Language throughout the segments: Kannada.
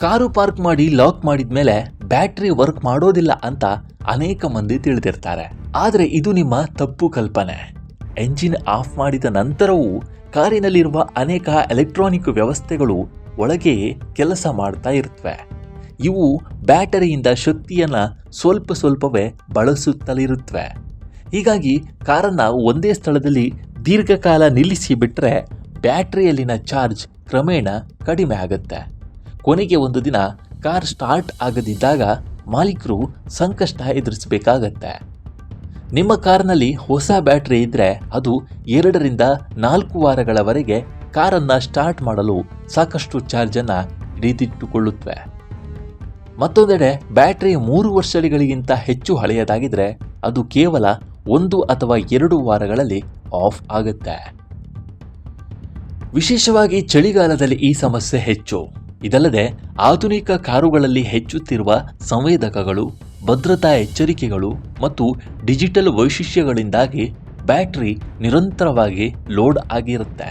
ಕಾರು ಪಾರ್ಕ್ ಮಾಡಿ ಲಾಕ್ ಮಾಡಿದ್ಮೇಲೆ ಬ್ಯಾಟರಿ ವರ್ಕ್ ಮಾಡೋದಿಲ್ಲ ಅಂತ ಅನೇಕ ಮಂದಿ ತಿಳಿದಿರ್ತಾರೆ. ಆದರೆ ಇದು ನಿಮ್ಮ ತಪ್ಪು ಕಲ್ಪನೆ. ಎಂಜಿನ್ ಆಫ್ ಮಾಡಿದ ನಂತರವೂ ಕಾರಿನಲ್ಲಿರುವ ಅನೇಕ ಎಲೆಕ್ಟ್ರಾನಿಕ್ ವ್ಯವಸ್ಥೆಗಳು ಒಳಗೆಯೇ ಕೆಲಸ ಮಾಡ್ತಾ ಇರುತ್ತವೆ. ಇವು ಬ್ಯಾಟರಿಯಿಂದ ಶಕ್ತಿಯನ್ನು ಸ್ವಲ್ಪವೇ ಬಳಸುತ್ತಲಿರುತ್ತವೆ. ಹೀಗಾಗಿ ಕಾರನ್ನು ಒಂದೇ ಸ್ಥಳದಲ್ಲಿ ದೀರ್ಘಕಾಲ ನಿಲ್ಲಿಸಿ ಬಿಟ್ಟರೆ ಬ್ಯಾಟರಿಯಲ್ಲಿನ ಚಾರ್ಜ್ ಕ್ರಮೇಣ ಕಡಿಮೆ ಆಗುತ್ತೆ. ಕೊನೆಗೆ ಒಂದು ದಿನ ಕಾರ್ ಸ್ಟಾರ್ಟ್ ಆಗದಿದ್ದಾಗ ಮಾಲೀಕರು ಸಂಕಷ್ಟ ಎದುರಿಸಬೇಕಾಗತ್ತೆ. ನಿಮ್ಮ ಕಾರ್ನಲ್ಲಿ ಹೊಸ ಬ್ಯಾಟರಿ ಇದ್ದರೆ ಅದು 2 ರಿಂದ 4 ವಾರಗಳವರೆಗೆ ಕಾರನ್ನು ಸ್ಟಾರ್ಟ್ ಮಾಡಲು ಸಾಕಷ್ಟು ಚಾರ್ಜನ್ನು ಹಿಡಿದಿಟ್ಟುಕೊಳ್ಳುತ್ತವೆ. ಮತ್ತೊಂದೆಡೆ ಬ್ಯಾಟರಿ 3 ವರ್ಷಗಳಿಗಿಂತ ಹೆಚ್ಚು ಹಳೆಯದಾಗಿದ್ದರೆ ಅದು ಕೇವಲ 1 ಅಥವಾ 2 ವಾರಗಳಲ್ಲಿ ಆಫ್ ಆಗುತ್ತೆ. ವಿಶೇಷವಾಗಿ ಚಳಿಗಾಲದಲ್ಲಿ ಈ ಸಮಸ್ಯೆ ಹೆಚ್ಚು. ಇದಲ್ಲದೆ ಆಧುನಿಕ ಕಾರುಗಳಲ್ಲಿ ಹೆಚ್ಚುತ್ತಿರುವ ಸಂವೇದಕಗಳು, ಭದ್ರತಾ ಎಚ್ಚರಿಕೆಗಳು ಮತ್ತು ಡಿಜಿಟಲ್ ವೈಶಿಷ್ಟ್ಯಗಳಿಂದಾಗಿ ಬ್ಯಾಟರಿ ನಿರಂತರವಾಗಿ ಲೋಡ್ ಆಗಿರುತ್ತೆ.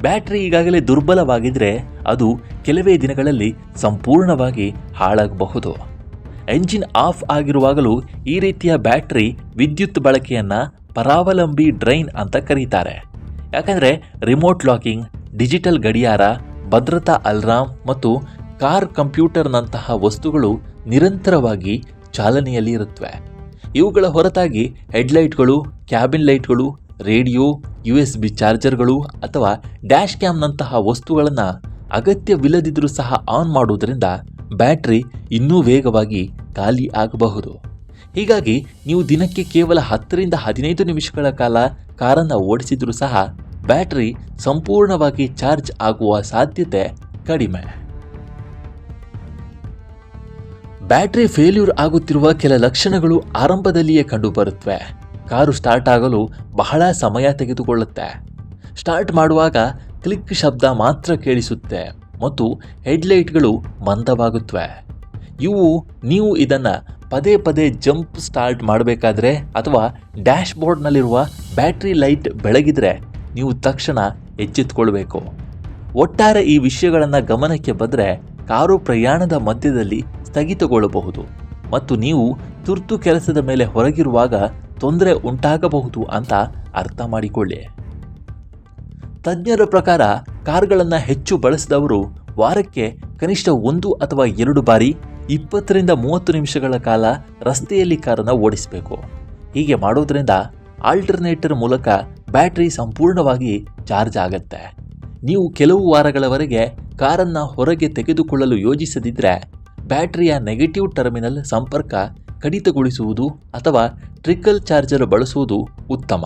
ಬ್ಯಾಟರಿ ಈಗಾಗಲೇ ದುರ್ಬಲವಾಗಿದ್ದರೆ ಅದು ಕೆಲವೇ ದಿನಗಳಲ್ಲಿ ಸಂಪೂರ್ಣವಾಗಿ ಹಾಳಾಗಬಹುದು. ಎಂಜಿನ್ ಆಫ್ ಆಗಿರುವಾಗಲೂ ಈ ರೀತಿಯ ಬ್ಯಾಟರಿ ವಿದ್ಯುತ್ ಬಳಕೆಯನ್ನು ಪರಾವಲಂಬಿ ಡ್ರೈನ್ ಅಂತ ಕರೀತಾರೆ. ಯಾಕಂದರೆ ರಿಮೋಟ್ ಲಾಕಿಂಗ್, ಡಿಜಿಟಲ್ ಗಡಿಯಾರ, ಭದ್ರತಾ ಅಲಾರ್ಮ್ ಮತ್ತು ಕಾರ್ ಕಂಪ್ಯೂಟರ್ನಂತಹ ವಸ್ತುಗಳು ನಿರಂತರವಾಗಿ ಚಾಲನೆಯಲ್ಲಿ ಇರುತ್ತವೆ. ಇವುಗಳ ಹೊರತಾಗಿ ಹೆಡ್ಲೈಟ್ಗಳು, ಕ್ಯಾಬಿನ್ ಲೈಟ್ಗಳು, ರೇಡಿಯೋ, USB ಚಾರ್ಜರ್ಗಳು ಅಥವಾ ಡ್ಯಾಶ್ ಕ್ಯಾಮ್ನಂತಹ ವಸ್ತುಗಳನ್ನು ಅಗತ್ಯವಿಲ್ಲದಿದ್ದರೂ ಸಹ ಆನ್ ಮಾಡುವುದರಿಂದ ಬ್ಯಾಟರಿ ಇನ್ನೂ ವೇಗವಾಗಿ ಖಾಲಿ ಆಗಬಹುದು. ಹೀಗಾಗಿ ನೀವು ದಿನಕ್ಕೆ ಕೇವಲ 10 ರಿಂದ 15 ನಿಮಿಷಗಳ ಕಾಲ ಕಾರನ್ನು ಓಡಿಸಿದರೂ ಸಹ ಬ್ಯಾಟರಿ ಸಂಪೂರ್ಣವಾಗಿ ಚಾರ್ಜ್ ಆಗುವ ಸಾಧ್ಯತೆ ಕಡಿಮೆ. ಬ್ಯಾಟರಿ ಫೇಲ್ಯೂರ್ ಆಗುತ್ತಿರುವ ಕೆಲ ಲಕ್ಷಣಗಳು ಆರಂಭದಲ್ಲಿಯೇ ಕಂಡುಬರುತ್ತವೆ. ಕಾರು ಸ್ಟಾರ್ಟ್ ಆಗಲು ಬಹಳ ಸಮಯ ತೆಗೆದುಕೊಳ್ಳುತ್ತೆ. ಸ್ಟಾರ್ಟ್ ಮಾಡುವಾಗ ಕ್ಲಿಕ್ ಶಬ್ದ ಮಾತ್ರ ಕೇಳಿಸುತ್ತೆ ಮತ್ತು ಹೆಡ್ಲೈಟ್ಗಳು ಮಂದವಾಗುತ್ತವೆ. ನೀವು ಇದನ್ನು ಪದೇ ಜಂಪ್ ಸ್ಟಾರ್ಟ್ ಮಾಡಬೇಕಾದ್ರೆ ಅಥವಾ ಡ್ಯಾಶ್ ಬೋರ್ಡ್ನಲ್ಲಿರುವ ಬ್ಯಾಟರಿ ಲೈಟ್ ಬೆಳಗಿದ್ರೆ ನೀವು ತಕ್ಷಣ ಎಚ್ಚೆತ್ತುಕೊಳ್ಬೇಕು. ಒಟ್ಟಾರೆ ಈ ವಿಷಯಗಳನ್ನು ಗಮನಕ್ಕೆ ಬಂದರೆ ಕಾರು ಪ್ರಯಾಣದ ಮಧ್ಯದಲ್ಲಿ ಸ್ಥಗಿತಗೊಳ್ಳಬಹುದು ಮತ್ತು ನೀವು ತುರ್ತು ಕೆಲಸದ ಮೇಲೆ ಹೊರಗಿರುವಾಗ ತೊಂದರೆ ಉಂಟಾಗಬಹುದು ಅಂತ ಅರ್ಥ ಮಾಡಿಕೊಳ್ಳಿ. ತಜ್ಞರ ಪ್ರಕಾರ ಕಾರ್ಗಳನ್ನು ಹೆಚ್ಚು ಬಳಸಿದವರು ವಾರಕ್ಕೆ ಕನಿಷ್ಠ 1 ಅಥವಾ 2 ಬಾರಿ 20 ರಿಂದ 30 ನಿಮಿಷಗಳ ಕಾಲ ರಸ್ತೆಯಲ್ಲಿ ಕಾರನ್ನು ಓಡಿಸಬೇಕು. ಹೀಗೆ ಮಾಡೋದ್ರಿಂದ ಆಲ್ಟರ್ನೇಟರ್ ಮೂಲಕ ಬ್ಯಾಟರಿ ಸಂಪೂರ್ಣವಾಗಿ ಚಾರ್ಜ್ ಆಗುತ್ತೆ. ನೀವು ಕೆಲವು ವಾರಗಳವರೆಗೆ ಕಾರನ್ನು ಹೊರಗೆ ತೆಗೆದುಕೊಳ್ಳಲು ಯೋಜಿಸದಿದ್ದರೆ ಬ್ಯಾಟರಿಯ ನೆಗೆಟಿವ್ ಟರ್ಮಿನಲ್ ಸಂಪರ್ಕ ಕಡಿತಗೊಳಿಸುವುದು ಅಥವಾ ಟ್ರಿಕಲ್ ಚಾರ್ಜರ್ ಬಳಸುವುದು ಉತ್ತಮ.